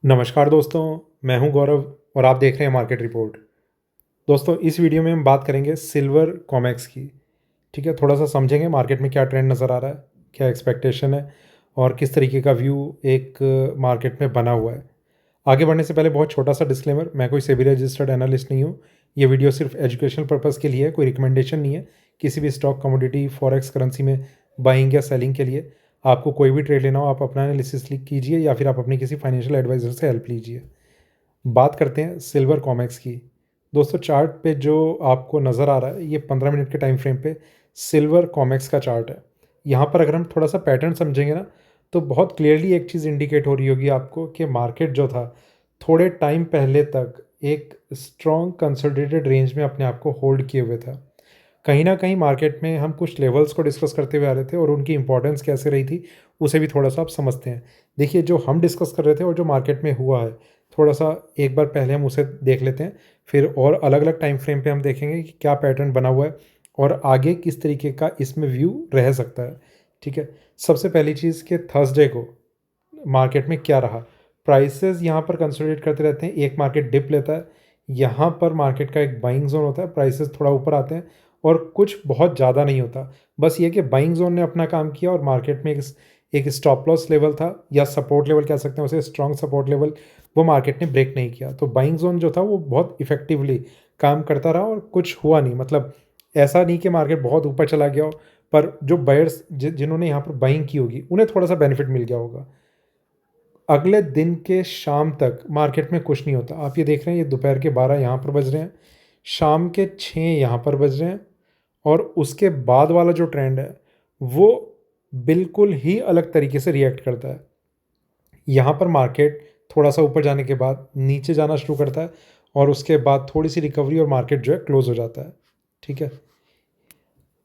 नमस्कार दोस्तों, मैं हूं गौरव और आप देख रहे हैं मार्केट रिपोर्ट। दोस्तों, इस वीडियो में हम बात करेंगे सिल्वर कॉमेक्स की। ठीक है, थोड़ा सा समझेंगे मार्केट में क्या ट्रेंड नज़र आ रहा है, क्या एक्सपेक्टेशन है और किस तरीके का व्यू एक मार्केट में बना हुआ है। आगे बढ़ने से पहले बहुत छोटा सा डिस्क्लेमर, मैं कोई सेबी रजिस्टर्ड एनालिस्ट नहीं हूँ। ये वीडियो सिर्फ एजुकेशनल पर्पज़ के लिए है, कोई रिकमेंडेशन नहीं है किसी भी स्टॉक, कमोडिटी, फॉरेक्स करेंसी में बाइंग या सेलिंग के लिए। आपको कोई भी ट्रेड लेना हो आप अपना एनालिसिस कीजिए या फिर आप अपनी किसी फाइनेंशियल एडवाइज़र से हेल्प लीजिए। बात करते हैं सिल्वर कॉमेक्स की। दोस्तों, चार्ट पे जो आपको नज़र आ रहा है ये 15 मिनट के टाइम फ्रेम पे सिल्वर कॉमेक्स का चार्ट है। यहाँ पर अगर हम थोड़ा सा पैटर्न समझेंगे ना, तो बहुत क्लियरली एक चीज़ इंडिकेट हो रही होगी आपको कि मार्केट जो था थोड़े टाइम पहले तक एक स्ट्रॉन्ग कंसोलिडेटेड रेंज में अपने आप को होल्ड किए हुए था। कहीं न कहीं मार्केट में हम कुछ लेवल्स को डिस्कस करते हुए आ रहे थे और उनकी इंपॉर्टेंस कैसे रही थी, उसे भी थोड़ा-सा आप समझते हैं। देखिए, जो हम डिस्कस कर रहे थे और जो मार्केट में हुआ है, थोड़ा-सा एक बार पहले हम उसे देख लेते हैं, फिर और अलग-अलग टाइम फ्रेम पे हम देखेंगे कि क्या पैटर्न बना हुआ है और आगे किस तरीके का इसमें व्यू रह सकता है। ठीक है? सबसे पहली चीज़ कि थर्सडे को मार्केट में क्या रहा? प्राइसेज़ यहाँ पर कंसोलिडेट करते रहते हैं, एक मार्केट डिप लेता है, यहाँ पर मार्केट का एक बाइंग ज़ोन होता है, प्राइसेज़ थोड़ा ऊपर आते हैं और कुछ बहुत ज़्यादा नहीं होता। बस ये कि बाइंग ज़ोन ने अपना काम किया और मार्केट में एक स्टॉप लॉस लेवल था या सपोर्ट लेवल कह सकते हैं उसे, स्ट्रॉन्ग सपोर्ट लेवल, वो मार्केट ने ब्रेक नहीं किया। तो बाइंग ज़ोन जो था वो बहुत इफ़ेक्टिवली काम करता रहा और कुछ हुआ नहीं। मतलब ऐसा नहीं कि मार्केट बहुत ऊपर चला गया हो, पर जो बायर्स जिन्होंने यहाँ पर बाइंग की होगी, उन्हें थोड़ा-सा बेनिफिट मिल गया होगा। अगले दिन के शाम तक मार्केट में कुछ नहीं होता। आप ये देख रहे हैं, ये दोपहर के 12 यहाँ पर बज रहे हैं, शाम के 6 यहाँ पर बज रहे हैं और उसके बाद वाला जो ट्रेंड है, वो बिल्कुल ही अलग तरीके से रिएक्ट करता है। यहाँ पर मार्केट थोड़ा-सा ऊपर जाने के बाद नीचे जाना शुरू करता है और उसके बाद थोड़ी-सी रिकवरी और मार्केट जो है क्लोज़ हो जाता है। ठीक है?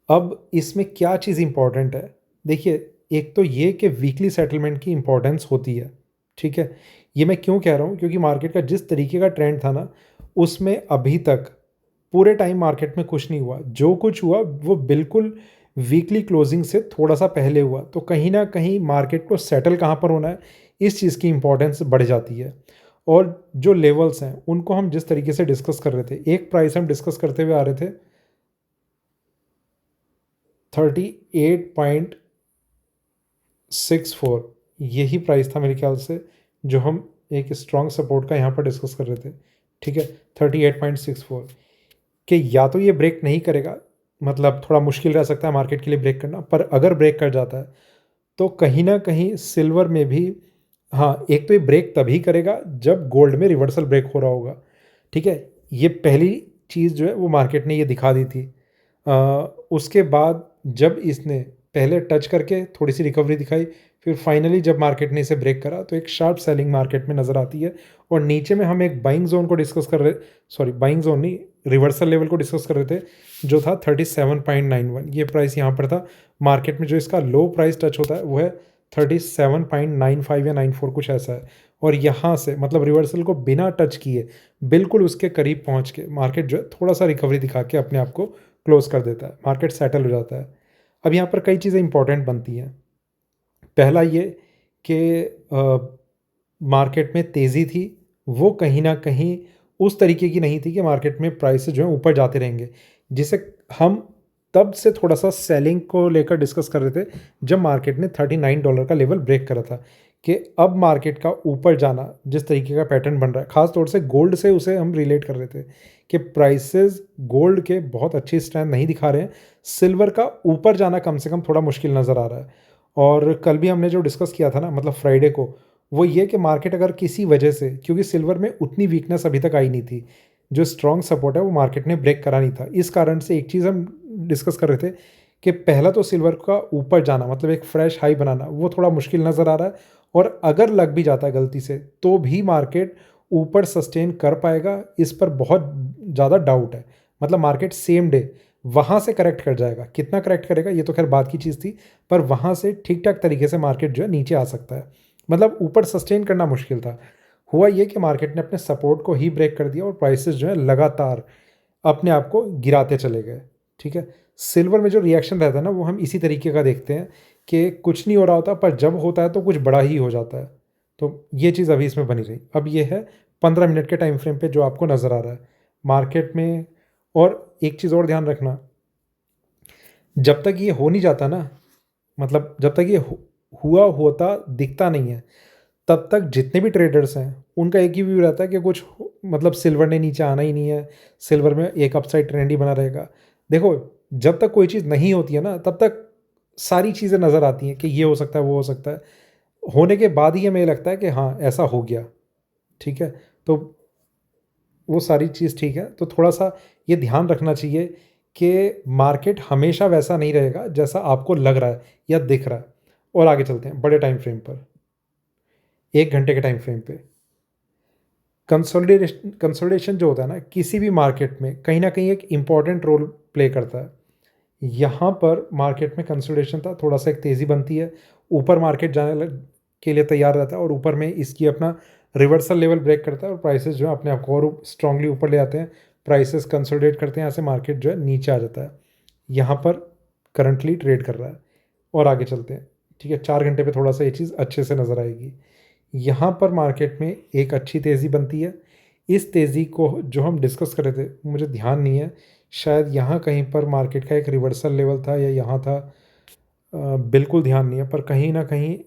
अब इसमें क्या चीज़ इम्पोर्टेंट है? देखिए, एक तो ये कि वीकली सेटलमेंट की इम्पोर्टेंस होती है, ठीक है? ये मैं क्यों कह रहा हूँ? क्योंकि मार्केट का जिस तरीके का ट्रेंड था ना, उसमें अभी तक पूरे टाइम मार्केट में कुछ नहीं हुआ। जो कुछ हुआ, वो बिल्कुल वीकली क्लोजिंग से थोड़ा-सा पहले हुआ। तो कहीं न कहीं मार्केट को सेटल कहाँ पर होना है, इस चीज़ की इम्पोर्टेंस बढ़ जाती है। और जो लेवल्स हैं, उनको हम जिस तरीके से डिस्कस कर रहे थे, एक प्राइस हम डिस्कस करते हुए आ रहे थे 38.64, यही प्राइस था मेरे ख्याल से, जो हम एक स्ट्रॉन्ग सपोर्ट का यहाँ पर डिस्कस कर रहे थे। ठीक है? 38.64 कि या तो ये ब्रेक नहीं करेगा, मतलब थोड़ा मुश्किल रह सकता है मार्केट के लिए ब्रेक करना, पर अगर ब्रेक कर जाता है तो कहीं न कहीं सिल्वर में भी, हाँ, एक तो ये ब्रेक तभी करेगा जब गोल्ड में रिवर्सल ब्रेक हो रहा होगा। ठीक है? ये पहली चीज़ जो है वो मार्केट ने ये दिखा दी थी। उसके बाद जब इसने पहले टच करके थोड़ी-सी रिकवरी दिखाई, फिर फाइनली जब मार्केट ने इसे ब्रेक करा तो एक शार्प सेलिंग मार्केट में नज़र आती है और नीचे में हम एक बाइंग ज़ोन को डिस्कस कर रहे, सॉरी बाइंग ज़ोन नहीं, रिवर्सल लेवल को डिस्कस कर रहे थे, जो था 37.91, ये प्राइस यहाँ पर था। मार्केट में जो इसका लो प्राइस टच होता है वो है 37.95 या 94, कुछ ऐसा है। और यहाँ से मतलब रिवर्सल को बिना टच किए बिल्कुल उसके करीब पहुँच के मार्केट जो है थोड़ा-सा रिकवरी दिखा के अपने आप को क्लोज़ कर देता है, मार्केट सेटल हो जाता है। अब यहाँ पर कई चीज़ें इंपॉर्टेंट बनती हैं। पहला ये कि मार्केट में तेज़ी थी, वो कहीं न कहीं उस तरीके की नहीं थी कि मार्केट में प्राइसेस जो हैं ऊपर जाते रहेंगे। जिसे हम तब से थोड़ा-सा सेलिंग को लेकर डिस्कस कर रहे थे, जब मार्केट ने $39 का लेवल ब्रेक करा था, कि अब मार्केट का ऊपर जाना जिस तरीके का पैटर्न बन रहा है, ख़ास तौर से गोल्ड से उसे हम रिलेट कर रहे थे, कि प्राइसेस गोल्ड के बहुत अच्छी स्ट्रेंथ नहीं दिखा रहे हैं। सिल्वर का ऊपर जाना कम से कम थोड़ा मुश्किल नज़र आ रहा है। और कल भी हमने जो डिस्कस किया था ना, मतलब फ्राइडे को, वो ये कि मार्केट अगर किसी वजह से, क्योंकि सिल्वर में उतनी वीकनेस अभी तक आई नहीं थी, जो स्ट्रॉन्ग सपोर्ट है वो मार्केट ने ब्रेक करा नहीं था। इस कारण से एक चीज़ हम डिस्कस कर रहे थे कि पहला तो सिल्वर का ऊपर जाना, मतलब एक फ्रेश हाई बनाना, वो थोड़ा मुश्किल नज़र आ रहा है और अगर लग भी जाता है गलती से, तो भी मार्केट ऊपर सस्टेन कर पाएगा, इस पर बहुत ज़्यादा डाउट है। मतलब मार्केट सेम डे वहाँ से करेक्ट कर जाएगा। कितना करेक्ट करेगा ये तो खैर बात की चीज़ थी, पर वहाँ से ठीक-ठाक तरीके से मार्केट जो है नीचे आ सकता है। मतलब ऊपर सस्टेन करना मुश्किल था। हुआ ये कि मार्केट ने अपने सपोर्ट को ही ब्रेक कर दिया और प्राइसेस जो है लगातार अपने आप को गिराते चले गए। ठीक है? सिल्वर में जो रिएक्शन रहता है ना, वो हम इसी तरीके का देखते हैं कि कुछ नहीं हो रहा होता, पर जब होता है तो कुछ बड़ा ही हो जाता है। तो ये चीज़ अभी इसमें बनी रही। अब ये है 15 मिनट के टाइम फ्रेम पे जो आपको नज़र आ रहा है मार्केट में। और एक चीज़ और ध्यान रखना, जब तक ये हो नहीं जाता ना, मतलब जब तक ये हुआ होता दिखता नहीं है, तब तक जितने भी ट्रेडर्स हैं उनका एक ही व्यू रहता है कि कुछ मतलब सिल्वर ने नीचे आना ही नहीं है, सिल्वर में एक अपसाइड ट्रेंड ही बना रहेगा। देखो, जब तक कोई चीज़ नहीं होती है ना, तब तक सारी चीज़ें नज़र आती हैं कि ये हो सकता है, वो हो सकता है। होने के बाद ही हमें लगता है कि हाँ, ऐसा हो गया। ठीक है, तो वो सारी चीज़ ठीक है। तो थोड़ा सा ये ध्यान रखना चाहिए कि मार्केट हमेशा वैसा नहीं रहेगा जैसा आपको लग रहा है या दिख रहा है। और आगे चलते हैं बड़े टाइम फ्रेम पर, 1 घंटे के टाइम फ्रेम पे। कंसोलिडेशन जो होता है ना किसी भी मार्केट में, कहीं ना कहीं एक इम्पॉर्टेंट रोल प्ले करता है। यहाँ पर मार्केट में कंसोलिडेशन था, थोड़ा सा एक तेज़ी बनती है, ऊपर मार्केट के लिए तैयार रहता है, और ऊपर में इसकी अपना रिवर्सल लेवल ब्रेक करता है और प्राइसेस जो है अपने आप को और स्ट्रांगली ऊपर ले आते हैं। प्राइसेस कंसोलिडेट करते हैं, यहाँ से मार्केट जो है नीचे आ जाता है। यहाँ पर करंटली ट्रेड कर रहा है। और आगे चलते हैं। ठीक है, 4 घंटे पे थोड़ा सा ये चीज़ अच्छे से नज़र आएगी। यहाँ पर मार्केट में एक अच्छी तेज़ी बनती है। इस तेज़ी को जो हम डिस्कस कर रहे थे, मुझे ध्यान नहीं है, शायद यहाँ कहीं पर मार्केट का एक रिवर्सल लेवल था या यहाँ था, बिल्कुल ध्यान नहीं है, पर कहीं ना कहीं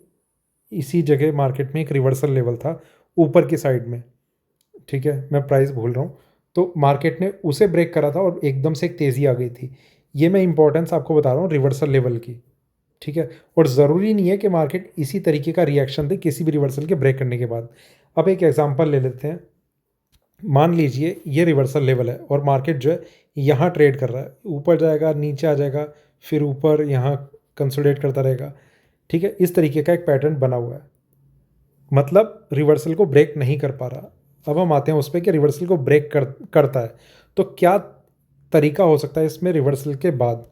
इसी जगह मार्केट में एक रिवर्सल लेवल था ऊपर की साइड में। ठीक है, मैं प्राइस भूल रहा हूँ। तो मार्केट ने उसे ब्रेक करा था और एकदम से एक तेज़ी आ गई थी। ये मैं इंपॉर्टेंस आपको बता रहा हूँ रिवर्सल लेवल की। ठीक है, और ज़रूरी नहीं है कि मार्केट इसी तरीके का रिएक्शन दे किसी भी रिवर्सल के ब्रेक करने के बाद। अब एक एग्जांपल ले लेते हैं। मान लीजिए ये रिवर्सल लेवल है और मार्केट जो है यहाँ ट्रेड कर रहा है, ऊपर जाएगा, नीचे आ जाएगा, फिर ऊपर यहाँ कंसोलिडेट करता रहेगा। ठीक है, इस तरीके का एक पैटर्न बना हुआ है, मतलब रिवर्सल को ब्रेक नहीं कर पा रहा। अब हम आते हैं उस पर कि रिवर्सल को ब्रेक करता है तो क्या तरीका हो सकता है इसमें। रिवर्सल के बाद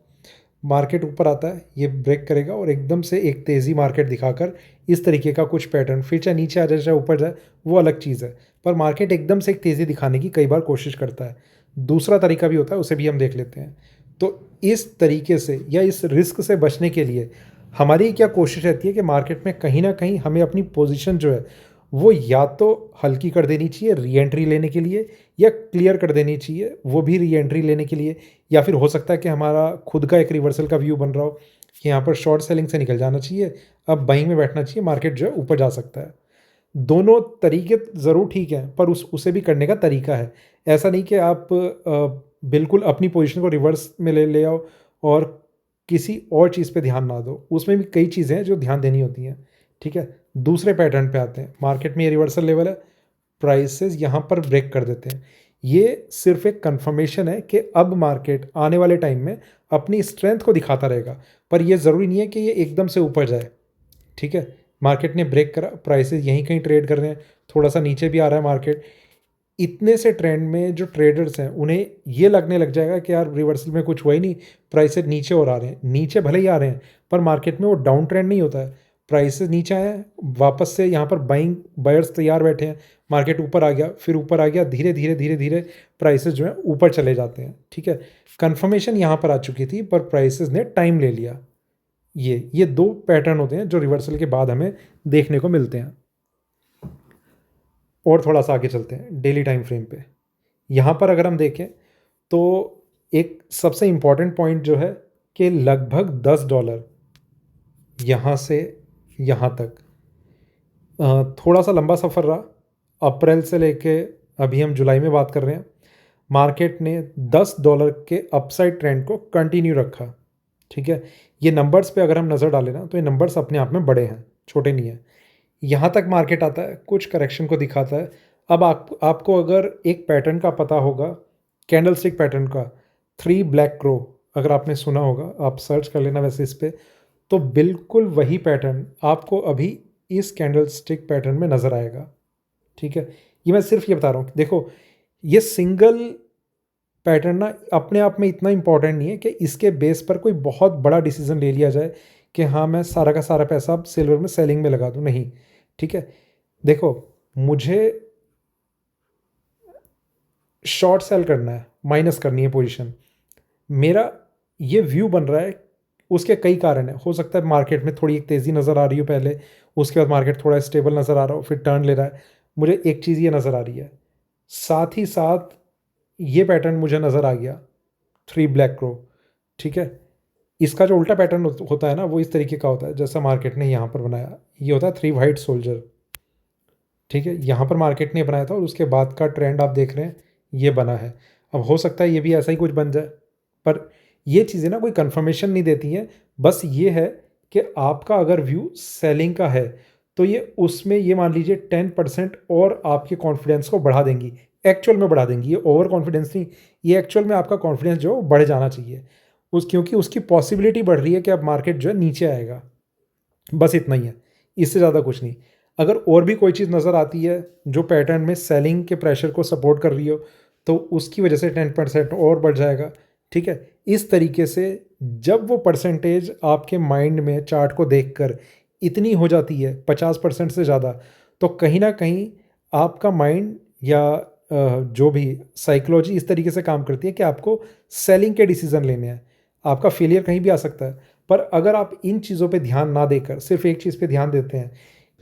मार्केट ऊपर आता है, ये ब्रेक करेगा और एकदम से एक तेज़ी मार्केट दिखाकर इस तरीके का कुछ पैटर्न, फिर चाहे नीचे आ जाए चाहे ऊपर जाए वो अलग चीज़ है, पर मार्केट एकदम से एक तेज़ी दिखाने की कई बार कोशिश करता है। दूसरा तरीका भी होता है, उसे भी हम देख लेते हैं। तो इस तरीके से या इस रिस्क से बचने के लिए हमारी क्या कोशिश रहती है कि मार्केट में कहीं ना कहीं हमें अपनी पोजीशन जो है वो या तो हल्की कर देनी चाहिए री एंट्री लेने के लिए, या क्लियर कर देनी चाहिए वो भी री एंट्री लेने के लिए, या फिर हो सकता है कि हमारा खुद का एक रिवर्सल का व्यू बन रहा हो कि यहाँ पर शॉर्ट सेलिंग से निकल जाना चाहिए, अब बाइंग में बैठना चाहिए, मार्केट जो है ऊपर जा सकता है। दोनों तरीके ज़रूर ठीक हैं, पर उसे भी करने का तरीका है। ऐसा नहीं कि आप बिल्कुल अपनी पोजीशन को रिवर्स में ले ले आओ और किसी और चीज़ पे ध्यान ना दो, उसमें भी कई चीज़ें हैं जो ध्यान देनी होती हैं। ठीक है, दूसरे पैटर्न पे आते हैं। मार्केट में ये रिवर्सल लेवल है, प्राइसेस यहाँ पर ब्रेक कर देते हैं। ये सिर्फ एक कंफर्मेशन है कि अब मार्केट आने वाले टाइम में अपनी स्ट्रेंथ को दिखाता रहेगा, पर ये ज़रूरी नहीं है कि ये एकदम से ऊपर जाए। ठीक है, मार्केट ने ब्रेक करा, प्राइसेस यहीं कहीं ट्रेड कर रहे हैं, थोड़ा सा नीचे भी आ रहा है मार्केट। इतने से ट्रेंड में जो ट्रेडर्स हैं उन्हें ये लगने लग जाएगा कि यार रिवर्सल में कुछ हुआ ही नहीं, प्राइसेस नीचे और आ रहे हैं। नीचे भले ही आ रहे हैं पर मार्केट में वो डाउन ट्रेंड नहीं होता है। प्राइसेस नीचे आए हैं, वापस से यहाँ पर बाइंग बायर्स तैयार बैठे हैं, मार्केट ऊपर आ गया, फिर ऊपर आ गया, धीरे धीरे धीरे धीरे प्राइसेस जो है ऊपर चले जाते हैं। ठीक है, कन्फर्मेशन यहाँ पर आ चुकी थी पर प्राइसेस ने टाइम ले लिया। ये दो पैटर्न होते हैं जो रिवर्सल के बाद हमें देखने को मिलते हैं। और थोड़ा सा आगे चलते हैं डेली टाइम फ्रेम पे। यहाँ पर अगर हम देखें तो एक सबसे इम्पॉर्टेंट पॉइंट जो है कि लगभग $10 यहाँ से यहाँ तक थोड़ा सा लंबा सफ़र रहा। अप्रैल से लेके अभी हम जुलाई में बात कर रहे हैं, मार्केट ने $10 के अपसाइड ट्रेंड को कंटिन्यू रखा। ठीक है, ये नंबर्स पे अगर हम नज़र डालें ना तो ये नंबर्स अपने आप में बड़े हैं, छोटे नहीं हैं। यहाँ तक मार्केट आता है, कुछ करेक्शन को दिखाता है। अब आपको अगर एक पैटर्न का पता होगा, कैंडलस्टिक पैटर्न का, 3 ब्लैक क्रो, अगर आपने सुना होगा, आप सर्च कर लेना वैसे इस पे, तो बिल्कुल वही पैटर्न आपको अभी इस कैंडलस्टिक पैटर्न में नज़र आएगा। ठीक है, ये मैं सिर्फ ये बता रहा हूँ, देखो ये सिंगल पैटर्न ना अपने आप में इतना इंपॉर्टेंट नहीं है कि इसके बेस पर कोई बहुत बड़ा डिसीजन ले लिया जाए कि हाँ मैं सारा का सारा पैसा अब सिल्वर में सेलिंग में लगा दूँ, नहीं। ठीक है, देखो मुझे शॉर्ट सेल करना है, माइनस करनी है पोजीशन, मेरा ये व्यू बन रहा है उसके कई कारण हैं। हो सकता है मार्केट में थोड़ी एक तेज़ी नज़र आ रही हो पहले, उसके बाद मार्केट थोड़ा स्टेबल नज़र आ रहा हो, फिर टर्न ले रहा है। मुझे एक चीज़ ये नज़र आ रही है, साथ ही साथ ये पैटर्न मुझे नज़र आ गया, 3 ब्लैक क्रो, ठीक है। इसका जो उल्टा पैटर्न होता है ना, वो इस तरीके का होता है जैसा मार्केट ने यहाँ पर बनाया। ये होता है 3 वाइट सोल्जर, ठीक है। यहाँ पर मार्केट ने बनाया था और उसके बाद का ट्रेंड आप देख रहे हैं, ये बना है। अब हो सकता है ये भी ऐसा ही कुछ बन जाए, पर ये चीज़ें ना कोई कंफर्मेशन नहीं देती हैं। बस ये है कि आपका अगर व्यू सेलिंग का है तो ये उसमें ये मान लीजिए 10% और आपके कॉन्फिडेंस को बढ़ा देंगी, एक्चुअल में बढ़ा देंगी। ये ओवर कॉन्फिडेंस नहीं, ये एक्चुअल में आपका कॉन्फिडेंस जो बढ़ जाना चाहिए क्योंकि उसकी पॉसिबिलिटी बढ़ रही है कि अब मार्केट जो है नीचे आएगा। बस इतना ही है, इससे ज़्यादा कुछ नहीं। अगर और भी कोई चीज़ नज़र आती है जो पैटर्न में सेलिंग के प्रेशर को सपोर्ट कर रही हो, तो उसकी वजह से 10% और बढ़ जाएगा, ठीक है। इस तरीके से जब वो परसेंटेज आपके माइंड में चार्ट को देखकर इतनी हो जाती है 50% से ज़्यादा, तो कहीं ना कहीं आपका माइंड या जो भी साइकोलॉजी इस तरीके से काम करती है कि आपको सेलिंग के डिसीज़न लेने हैं। आपका फेलियर कहीं भी आ सकता है, पर अगर आप इन चीज़ों पे ध्यान ना देकर सिर्फ एक चीज़ पे ध्यान देते हैं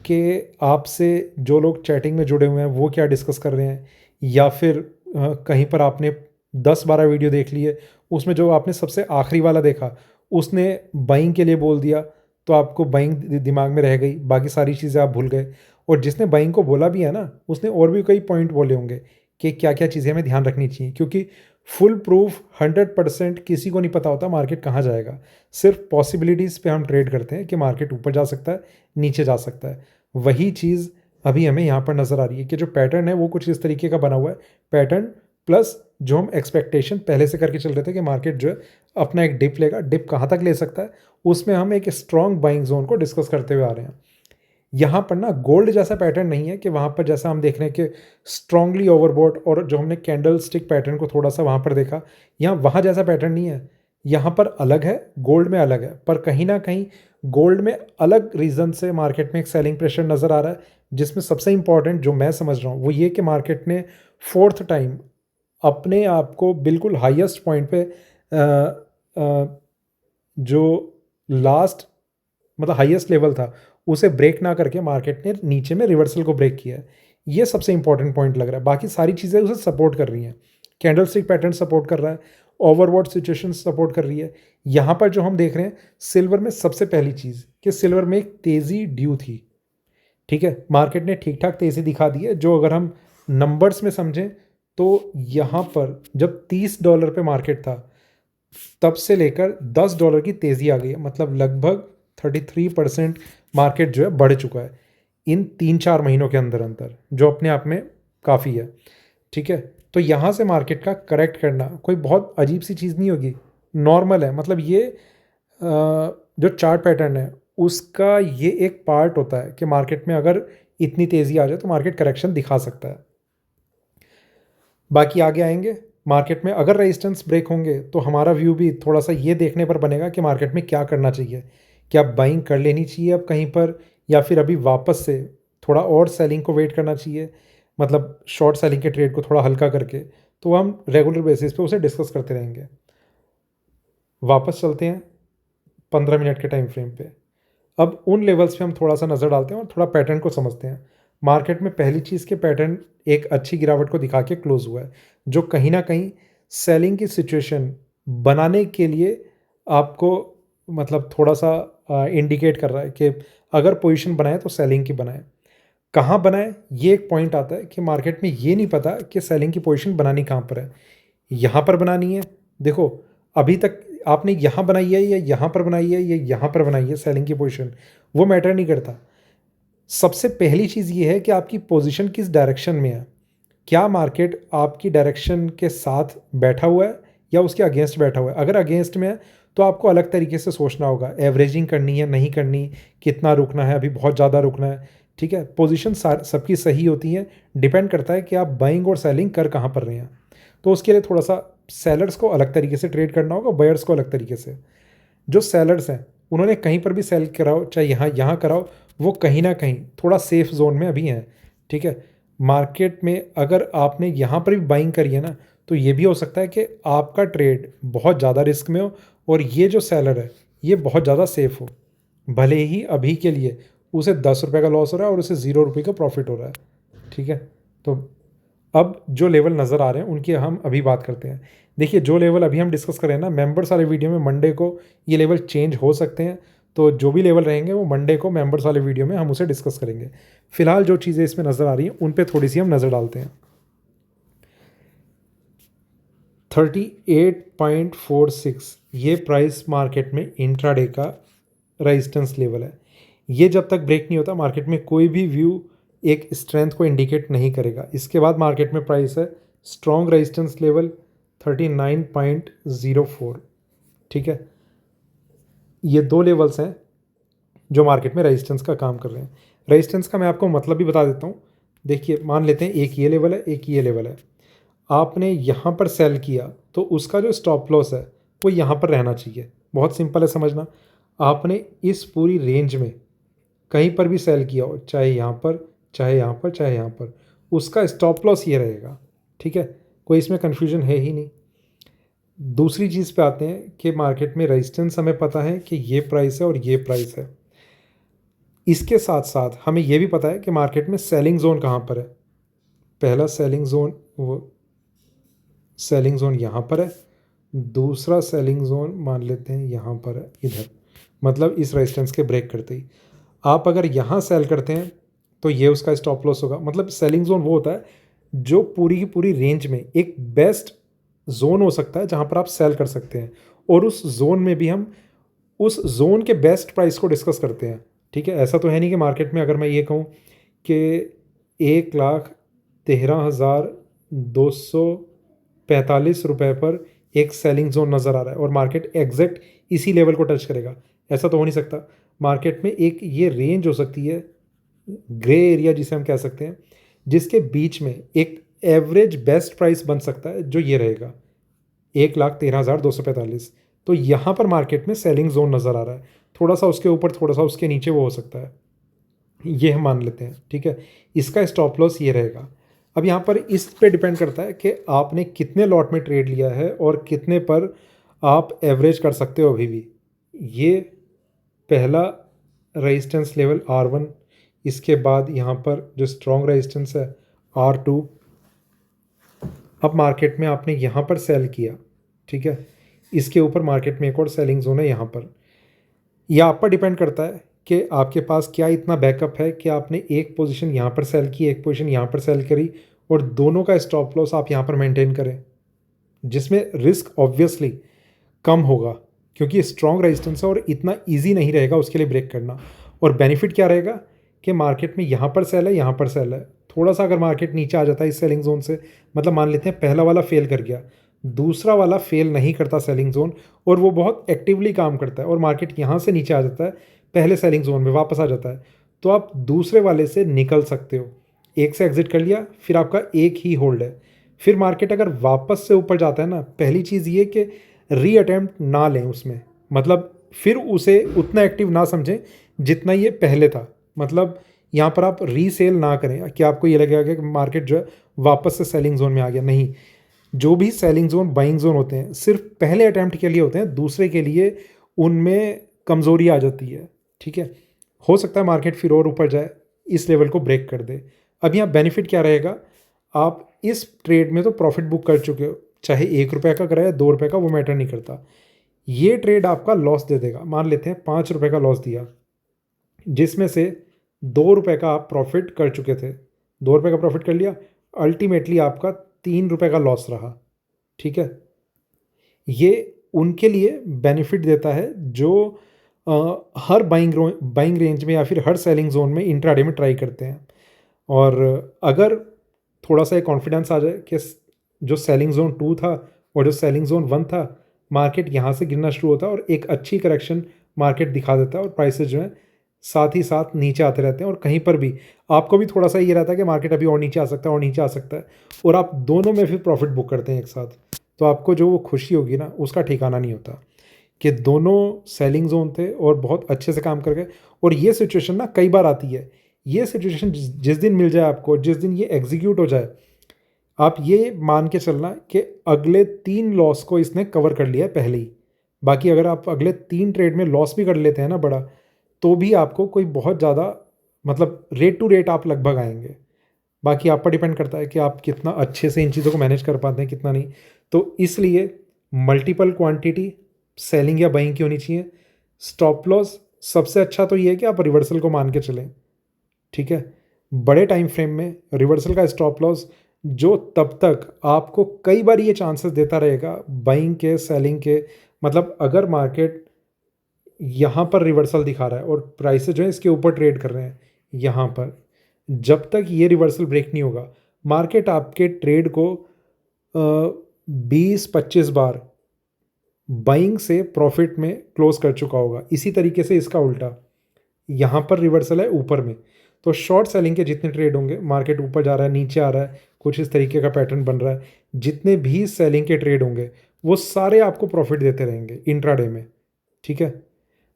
कि आपसे जो लोग चैटिंग में जुड़े हुए हैं वो क्या डिस्कस कर रहे हैं, या फिर कहीं पर आपने 10-12 वीडियो देख लिए, उसमें जो आपने सबसे आखिरी वाला देखा उसने बाइंग के लिए बोल दिया, तो आपको बाइंग दिमाग में रह गई, बाकी सारी चीज़ें आप भूल गए। और जिसने बाइंग को बोला भी है ना, उसने और भी कई पॉइंट बोले होंगे कि क्या क्या चीज़ें हमें ध्यान रखनी चाहिए, क्योंकि फुल प्रूफ 100% किसी को नहीं पता होता मार्केट कहाँ जाएगा। सिर्फ पॉसिबिलिटीज़ पे हम ट्रेड करते हैं कि मार्केट ऊपर जा सकता है, नीचे जा सकता है। वही चीज़ अभी हमें यहाँ पर नज़र आ रही है कि जो पैटर्न है वो कुछ इस तरीके का बना हुआ है। पैटर्न प्लस जो हम एक्सपेक्टेशन पहले से करके चल रहे थे कि मार्केट जो है अपना एक डिप लेगा, डिप कहाँ तक ले सकता है, उसमें हम एक स्ट्रॉन्ग बाइंग जोन को डिस्कस करते हुए आ रहे हैं। यहाँ पर ना गोल्ड जैसा पैटर्न नहीं है कि वहाँ पर जैसा हम देख रहे हैं कि स्ट्रांगली ओवरबॉट, और जो हमने कैंडल स्टिक पैटर्न को थोड़ा सा वहाँ पर देखा, यहाँ वहाँ जैसा पैटर्न नहीं है। यहाँ पर अलग है, गोल्ड में अलग है, पर कहीं ना कहीं गोल्ड में अलग रीज़न से मार्केट में एक सेलिंग प्रेशर नज़र आ रहा है, जिसमें सबसे इंपॉर्टेंट जो मैं समझ रहा हूँ वो ये कि मार्केट ने 4th टाइम अपने आप को बिल्कुल हाईएस्ट पॉइंट पे जो लास्ट मतलब हाईएस्ट लेवल था उसे ब्रेक ना करके मार्केट ने नीचे में रिवर्सल को ब्रेक किया है। ये सबसे इंपॉर्टेंट पॉइंट लग रहा है। बाकी सारी चीज़ें उसे सपोर्ट कर रही हैं। कैंडल स्टिक पैटर्न सपोर्ट कर रहा है, ओवरबॉट सिचुएशन सपोर्ट कर रही है। यहाँ पर जो हम देख रहे हैं सिल्वर में, सबसे पहली चीज़ कि सिल्वर में एक तेज़ी ड्यू थी, ठीक है। मार्केट ने ठीक ठाक तेज़ी दिखा दी है, जो अगर हम नंबर्स में समझें तो यहाँ पर जब $30 पे मार्केट था तब से लेकर $10 की तेज़ी आ गई है, मतलब लगभग 33% मार्केट जो है बढ़ चुका है इन 3-4 महीनों के अंदर अंदर, जो अपने आप में काफ़ी है, ठीक है। तो यहाँ से मार्केट का करेक्ट करना कोई बहुत अजीब सी चीज़ नहीं होगी, नॉर्मल है। मतलब ये जो चार्ट पैटर्न है उसका ये एक पार्ट होता है कि मार्केट में अगर इतनी तेज़ी आ जाए तो मार्केट करेक्शन दिखा सकता है। बाकी आगे आएंगे मार्केट में अगर रेजिस्टेंस ब्रेक होंगे तो हमारा व्यू भी थोड़ा सा ये देखने पर बनेगा कि मार्केट में क्या करना चाहिए। क्या बाइंग कर लेनी चाहिए अब कहीं पर, या फिर अभी वापस से थोड़ा और सेलिंग को वेट करना चाहिए, मतलब शॉर्ट सेलिंग के ट्रेड को थोड़ा हल्का करके। तो हम रेगुलर बेसिस पे उसे डिस्कस करते रहेंगे। वापस चलते हैं 15 मिनट के टाइम फ्रेम पे। अब उन लेवल्स पे हम थोड़ा सा नज़र डालते हैं और थोड़ा पैटर्न को समझते हैं। मार्केट में पहली चीज़ के पैटर्न एक अच्छी गिरावट को दिखा के क्लोज हुआ है, जो कहीं ना कहीं सेलिंग की सिचुएशन बनाने के लिए आपको मतलब थोड़ा सा इंडिकेट कर रहा है कि अगर पोजीशन बनाए तो सेलिंग की बनाए। कहाँ बनाए, ये एक पॉइंट आता है कि मार्केट में ये नहीं पता कि सेलिंग की पोजीशन बनानी कहाँ पर है। यहाँ पर बनानी है, देखो अभी तक आपने यहाँ बनाई है या यहाँ पर बनाई है या यहाँ पर बनाई है सेलिंग की पोजीशन, वो मैटर नहीं करता। सबसे पहली चीज़ ये है कि आपकी पोजीशन किस डायरेक्शन में है। क्या मार्केट आपकी डायरेक्शन के साथ बैठा हुआ है या उसके अगेंस्ट बैठा हुआ है। अगर अगेंस्ट में है तो आपको अलग तरीके से सोचना होगा, एवरेजिंग करनी है नहीं करनी, कितना रुकना है, अभी बहुत ज़्यादा रुकना है, ठीक है। पोजीशन सबकी सही होती है, डिपेंड करता है कि आप बाइंग और सेलिंग कर कहाँ पर रहे हैं। तो उसके लिए थोड़ा सा सेलर्स को अलग तरीके से ट्रेड करना होगा, बायर्स को अलग तरीके से। जो सेलर्स हैं उन्होंने कहीं पर भी सेल कराओ, चाहे यहाँ कराओ, वो कहीं ना कहीं थोड़ा सेफ जोन में अभी हैं, ठीक है। मार्केट में अगर आपने यहाँ पर भी बाइंग करी है ना, तो ये भी हो सकता है कि आपका ट्रेड बहुत ज़्यादा रिस्क में हो और ये जो सेलर है ये बहुत ज़्यादा सेफ़ हो, भले ही अभी के लिए उसे 10 रुपये का लॉस हो रहा है और उसे 0 रुपये का प्रॉफिट हो रहा है, ठीक है। तो अब जो लेवल नज़र आ रहे हैं उनकी हम अभी बात करते हैं। देखिए जो लेवल अभी हम डिस्कस करें ना, मेंबर्स वाले वीडियो में मंडे को ये लेवल चेंज हो सकते हैं, तो जो भी लेवल रहेंगे वो मंडे को मेंबर्स वाले वीडियो में हम उसे डिस्कस करेंगे। फिलहाल जो चीज़ें इसमें नज़र आ रही हैं उन पे थोड़ी सी हम नज़र डालते हैं। 38.46 ये प्राइस मार्केट में इंट्राडे का रेजिस्टेंस लेवल है। ये जब तक ब्रेक नहीं होता मार्केट में कोई भी व्यू एक स्ट्रेंथ को इंडिकेट नहीं करेगा। इसके बाद मार्केट में प्राइस है स्ट्रॉन्ग रेजिस्टेंस लेवल 39.04, ठीक है। ये दो लेवल्स हैं जो मार्केट में रेजिस्टेंस का काम कर रहे हैं। रेजिस्टेंस का मैं आपको मतलब भी बता देता हूँ। देखिए मान लेते हैं एक ये लेवल है, एक ये लेवल है। आपने यहाँ पर सेल किया तो उसका जो स्टॉप लॉस है वो यहाँ पर रहना चाहिए। बहुत सिंपल है समझना। आपने इस पूरी रेंज में कहीं पर भी सेल किया हो, चाहे यहाँ पर, चाहे यहाँ पर, चाहे यहाँ पर, उसका स्टॉप लॉस ये रहेगा, ठीक है। कोई इसमें कन्फ्यूजन है ही नहीं। दूसरी चीज़ पे आते हैं कि मार्केट में रेजिस्टेंस हमें पता है कि ये प्राइस है और ये प्राइस है। इसके साथ साथ हमें ये भी पता है कि मार्केट में सेलिंग जोन कहाँ पर है। पहला सेलिंग जोन यहाँ पर है, दूसरा सेलिंग जोन मान लेते हैं यहाँ पर है, इधर, मतलब इस रेजिस्टेंस के ब्रेक करते ही आप अगर यहाँ सेल करते हैं तो ये उसका स्टॉप लॉस होगा। मतलब सेलिंग जोन वो होता है जो पूरी की पूरी रेंज में एक बेस्ट जोन हो सकता है जहाँ पर आप सेल कर सकते हैं, और उस जोन में भी हम उस जोन के बेस्ट प्राइस को डिस्कस करते हैं, ठीक है। ऐसा तो है नहीं कि मार्केट में अगर मैं ये कहूँ कि 1,13,245 रुपये पर एक सेलिंग जोन नज़र आ रहा है और मार्केट एग्जैक्ट इसी लेवल को टच करेगा, ऐसा तो हो नहीं सकता। मार्केट में एक ये रेंज हो सकती है, ग्रे एरिया जिसे हम कह सकते हैं, जिसके बीच में एक एवरेज बेस्ट प्राइस बन सकता है जो ये रहेगा 1,13,245। तो यहाँ पर मार्केट में सेलिंग जोन नज़र आ रहा है, थोड़ा सा उसके ऊपर थोड़ा सा उसके नीचे वो हो सकता है, ये हम मान लेते हैं, ठीक है। इसका स्टॉप लॉस ये रहेगा। अब यहाँ पर इस पे डिपेंड करता है कि आपने कितने लॉट में ट्रेड लिया है और कितने पर आप एवरेज कर सकते हो अभी भी। ये पहला रेजिस्टेंस लेवल R1, इसके बाद यहाँ पर जो स्ट्रॉन्ग रेजिस्टेंस है R2। अब मार्केट में आपने यहाँ पर सेल किया, ठीक है, इसके ऊपर मार्केट में एक और सेलिंग जोन है यहाँ पर। यह आप पर डिपेंड करता है कि आपके पास क्या इतना बैकअप है कि आपने एक पोजीशन यहाँ पर सेल की, एक पोजीशन यहाँ पर सेल करी और दोनों का स्टॉप लॉस आप यहाँ पर मेंटेन करें, जिसमें रिस्क ऑब्वियसली कम होगा क्योंकि स्ट्रॉन्ग रेजिस्टेंस है और इतना इजी नहीं रहेगा उसके लिए ब्रेक करना। और बेनिफिट क्या रहेगा कि मार्केट में यहाँ पर सेल है, यहाँ पर सेल है, थोड़ा सा अगर मार्केट नीचे आ जाता है इस सेलिंग जोन से, मतलब मान लेते हैं पहला वाला फेल कर गया, दूसरा वाला फेल नहीं करता सेलिंग जोन और वो बहुत एक्टिवली काम करता है और मार्केट यहाँ से नीचे आ जाता है, पहले सेलिंग जोन में वापस आ जाता है, तो आप दूसरे वाले से निकल सकते हो। एक से एग्जिट कर लिया, फिर आपका एक ही होल्ड है। फिर मार्केट अगर वापस से ऊपर जाता है ना, पहली चीज़ ये कि री अटैम्प्ट ना लें उसमें, मतलब फिर उसे उतना एक्टिव ना समझें जितना ये पहले था। मतलब यहाँ पर आप रीसेल ना करें कि आपको ये लगेगा कि मार्केट जो है वापस से सेलिंग जोन में आ गया। नहीं, जो भी सेलिंग जोन बाइंग जोन होते हैं सिर्फ पहले अटैम्प्ट के लिए होते हैं, दूसरे के लिए उनमें कमज़ोरी आ जाती है, ठीक है। हो सकता है मार्केट फिर और ऊपर जाए, इस लेवल को ब्रेक कर दे। अब यहाँ बेनिफिट क्या रहेगा, आप इस ट्रेड में तो प्रॉफिट बुक कर चुके हो, चाहे 1 रुपये का कराए 2 रुपये का, वो मैटर नहीं करता। ये ट्रेड आपका लॉस दे देगा। मान लेते हैं 5 रुपये का लॉस दिया, जिसमें से 2 रुपये का आप प्रॉफिट कर चुके थे, 2 रुपये का प्रॉफिट कर लिया, अल्टीमेटली आपका 3 रुपये का लॉस रहा, ठीक है। ये उनके लिए बेनिफिट देता है जो हर बाइंग रेंज में या फिर हर सेलिंग जोन में इंट्राडे में ट्राई करते हैं। और अगर थोड़ा सा कॉन्फिडेंस आ जाए कि जो सेलिंग जोन 2 था और जो सेलिंग जोन 1 था, मार्केट यहाँ से गिरना शुरू होता है और एक अच्छी करेक्शन मार्केट दिखा देता है और प्राइसेस जो हैं साथ ही साथ नीचे आते रहते हैं। और कहीं पर भी आपको भी थोड़ा सा ये रहता है कि मार्केट अभी और नीचे आ सकता है और नीचे आ सकता है, और आप दोनों में फिर प्रॉफिट बुक करते हैं एक साथ, तो आपको जो वो खुशी होगी ना उसका ठिकाना नहीं होता कि दोनों सेलिंग जोन थे और बहुत अच्छे से काम कर गए। और ये सिचुएशन ना कई बार आती है। ये सिचुएशन जिस दिन मिल जाए आपको, जिस दिन ये एग्जीक्यूट हो जाए, आप ये मान के चलना कि अगले 3 लॉस को इसने कवर कर लिया है पहले ही। बाकी अगर आप अगले 3 ट्रेड में लॉस भी कर लेते हैं ना बड़ा, तो भी आपको कोई बहुत ज़्यादा मतलब रेट टू रेट आप लगभग आएंगे। बाकी आप पर डिपेंड करता है कि आप कितना अच्छे से इन चीज़ों को मैनेज कर पाते हैं, कितना नहीं। तो इसलिए मल्टीपल क्वांटिटी सेलिंग या बाइंग की होनी चाहिए। स्टॉप लॉस सबसे अच्छा तो ये है कि आप रिवर्सल को मान के चलें, ठीक है। बड़े टाइम फ्रेम में रिवर्सल का स्टॉप लॉस जो तब तक आपको कई बार ये चांसेस देता रहेगा बाइंग के, सेलिंग के। मतलब अगर मार्केट यहाँ पर रिवर्सल दिखा रहा है और प्राइसेस जो है इसके ऊपर ट्रेड कर रहे हैं यहाँ पर, जब तक ये रिवर्सल ब्रेक नहीं होगा, मार्केट आपके ट्रेड को 20-25 बार बाइंग से प्रॉफिट में क्लोज कर चुका होगा। इसी तरीके से इसका उल्टा, यहाँ पर रिवर्सल है ऊपर में, तो शॉर्ट सेलिंग के जितने ट्रेड होंगे, मार्केट ऊपर जा रहा है, नीचे आ रहा है, कुछ इस तरीके का पैटर्न बन रहा है, जितने भी सेलिंग के ट्रेड होंगे वो सारे आपको प्रॉफिट देते रहेंगे इंट्राडे में, ठीक है।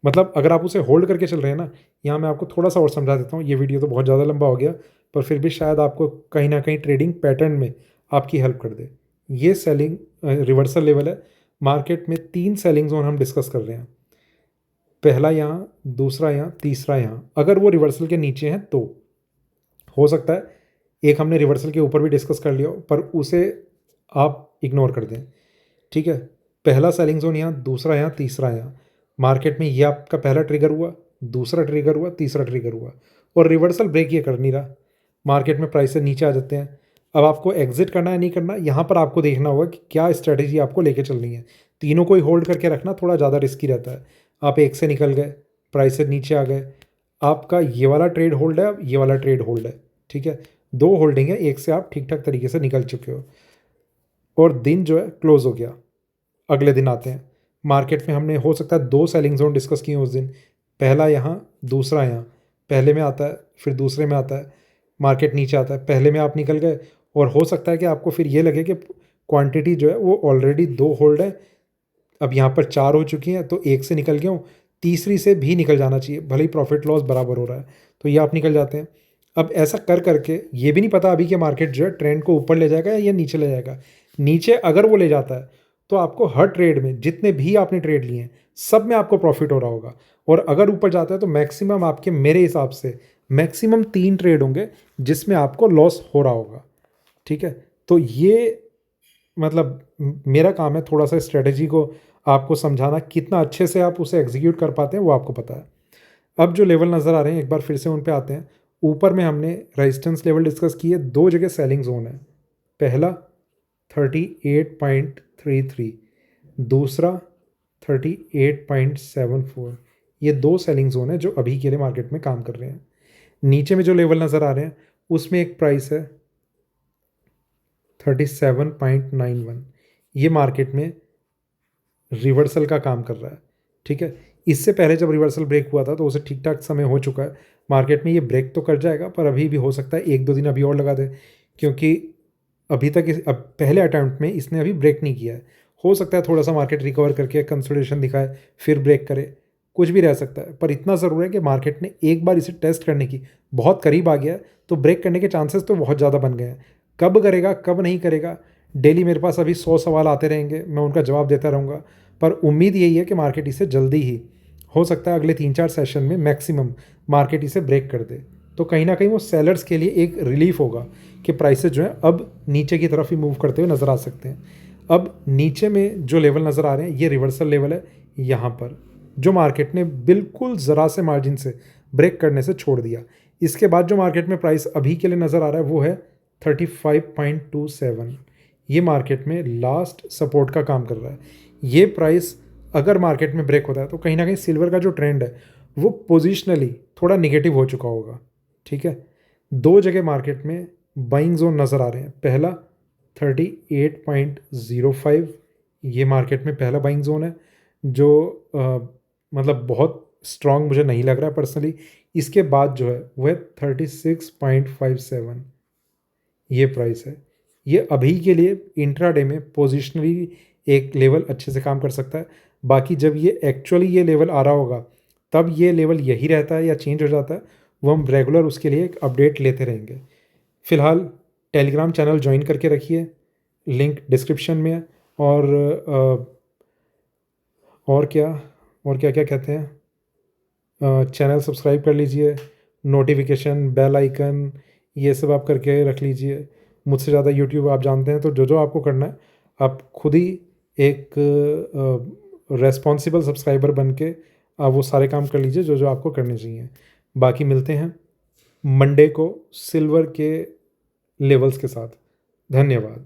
मतलब अगर आप उसे होल्ड करके चल रहे हैं ना, यहाँ मैं आपको थोड़ा सा और समझा देता हूँ, ये वीडियो तो बहुत ज़्यादा लंबा हो गया, पर फिर भी शायद आपको कहीं ना कहीं ट्रेडिंग पैटर्न में आपकी हेल्प कर दे। ये सेलिंग रिवर्सल लेवल है। मार्केट में 3 सेलिंग जोन हम डिस्कस कर रहे हैं, पहला यहाँ, दूसरा यहाँ, तीसरा यहाँ। अगर वो रिवर्सल के नीचे हैं तो हो सकता है, एक हमने रिवर्सल के ऊपर भी डिस्कस कर लिया हो, पर उसे आप इग्नोर कर दें, ठीक है। पहला सेलिंग जोन यहाँ, दूसरा यहाँ, तीसरा यहाँ। मार्केट में ये आपका पहला ट्रिगर हुआ, दूसरा ट्रिगर हुआ, तीसरा ट्रिगर हुआ, और रिवर्सल ब्रेक ये कर नहीं रहा। मार्केट में प्राइस से नीचे आ जाते हैं। अब आपको एग्जिट करना है नहीं करना, यहाँ पर आपको देखना होगा कि क्या स्ट्रैटेजी आपको लेके चलनी है। तीनों को ही होल्ड करके रखना थोड़ा ज़्यादा रिस्की रहता है। आप एक से निकल गए, प्राइस से नीचे आ गए, आपका ये वाला ट्रेड होल्ड है, अब ये वाला ट्रेड होल्ड है, ठीक है। 2 होल्डिंग है, एक से आप ठीक ठाक तरीके से निकल चुके हो और दिन जो है क्लोज हो गया। अगले दिन आते हैं, मार्केट में हमने हो सकता है 2 सेलिंग जोन डिस्कस किए उस दिन, पहला यहाँ, दूसरा यहाँ। पहले में आता है, फिर दूसरे में आता है, मार्केट नीचे आता है, पहले में आप निकल गए, और हो सकता है कि आपको फिर ये लगे कि क्वांटिटी जो है वो ऑलरेडी 2 होल्ड है, अब यहाँ पर 4 हो चुकी हैं, तो एक से निकल गया हूँ, तीसरी से भी निकल जाना चाहिए, भले ही प्रॉफिट लॉस बराबर हो रहा है, तो ये आप निकल जाते हैं। अब ऐसा कर करके ये भी नहीं पता अभी कि मार्केट जो है ट्रेंड को ऊपर ले जाएगा या नीचे ले जाएगा। नीचे अगर वो ले जाता है तो आपको हर ट्रेड में, जितने भी आपने ट्रेड लिए हैं, सब में आपको प्रॉफिट हो रहा होगा। और अगर ऊपर जाता है तो मैक्सिमम आपके, मेरे हिसाब से मैक्सिमम 3 ट्रेड होंगे जिसमें आपको लॉस हो रहा होगा, ठीक है। तो ये मतलब मेरा काम है थोड़ा सा स्ट्रेटजी को आपको समझाना, कितना अच्छे से आप उसे एग्जीक्यूट कर पाते हैं वो आपको पता है। अब जो लेवल नज़र आ रहे हैं एक बार फिर से उन पे आते हैं। ऊपर में हमने रेजिस्टेंस लेवल डिस्कस किए, 2 जगह सेलिंग जोन है, पहला 38.33, दूसरा 38.74। ये 2 सेलिंग जोन है जो अभी के लिए मार्केट में काम कर रहे हैं। नीचे में जो लेवल नज़र आ रहे हैं उसमें एक प्राइस है 37.91, ये मार्केट में रिवर्सल का काम कर रहा है, ठीक है। इससे पहले जब रिवर्सल ब्रेक हुआ था तो उसे ठीक ठाक समय हो चुका है। मार्केट में ये ब्रेक तो कर जाएगा, पर अभी भी हो सकता है 1-2 दिन अभी और लगा दे, क्योंकि अभी तक अब पहले अटैम्प्ट में इसने अभी ब्रेक नहीं किया है। हो सकता है थोड़ा सा मार्केट रिकवर करके कंसोलिडेशन दिखाए, फिर ब्रेक करे, कुछ भी रह सकता है। पर इतना ज़रूर है कि मार्केट ने एक बार इसे टेस्ट करने की बहुत करीब आ गया है, तो ब्रेक करने के चांसेस तो बहुत ज़्यादा बन गए हैं। कब करेगा, कब नहीं करेगा, डेली मेरे पास अभी 100 सवाल आते रहेंगे, मैं उनका जवाब देता रहूँगा। पर उम्मीद यही है कि मार्केट इसे जल्दी ही, हो सकता है अगले 3-4 सेशन में मैक्सिमम, मार्केट इसे ब्रेक कर दे। तो कहीं ना कहीं वो सेलर्स के लिए एक रिलीफ होगा कि प्राइसेस जो हैं अब नीचे की तरफ ही मूव करते हुए नज़र आ सकते हैं। अब नीचे में जो लेवल नज़र आ रहे हैं ये रिवर्सल लेवल है यहाँ पर, जो मार्केट ने बिल्कुल ज़रा से मार्जिन से ब्रेक करने से छोड़ दिया। इसके बाद जो मार्केट में प्राइस अभी के लिए नज़र आ रहा है वो है 35.27। ये मार्केट में लास्ट सपोर्ट का काम कर रहा है। ये प्राइस अगर मार्केट में ब्रेक होता है तो कहीं ना कहीं सिल्वर का जो ट्रेंड है वो पोजिशनली थोड़ा निगेटिव हो चुका होगा, ठीक है। 2 जगह मार्केट में बाइंग जोन नज़र आ रहे हैं, पहला 38.05, ये मार्केट में पहला बाइंग जोन है जो मतलब बहुत स्ट्रांग मुझे नहीं लग रहा है पर्सनली। इसके बाद जो है वह 36.57, ये प्राइस है। ये अभी के लिए इंट्राडे में पोजिशनली एक लेवल अच्छे से काम कर सकता है। बाकी जब ये एक्चुअली ये लेवल आ रहा होगा तब ये लेवल यही रहता है या चेंज हो जाता है, वो हम रेगुलर उसके लिए एक अपडेट लेते रहेंगे। फ़िलहाल टेलीग्राम चैनल ज्वाइन करके रखिए, लिंक डिस्क्रिप्शन में है। और क्या क्या कहते हैं, चैनल सब्सक्राइब कर लीजिए, नोटिफिकेशन बेल आइकन ये सब आप करके रख लीजिए। मुझसे ज़्यादा यूट्यूब आप जानते हैं, तो जो जो आपको करना है आप खुद ही एक रेस्पॉन्सिबल सब्सक्राइबर बन के आप वो सारे काम कर लीजिए जो जो आपको करने चाहिए। बाकी मिलते हैं मंडे को सिल्वर के लेवल्स के साथ। धन्यवाद।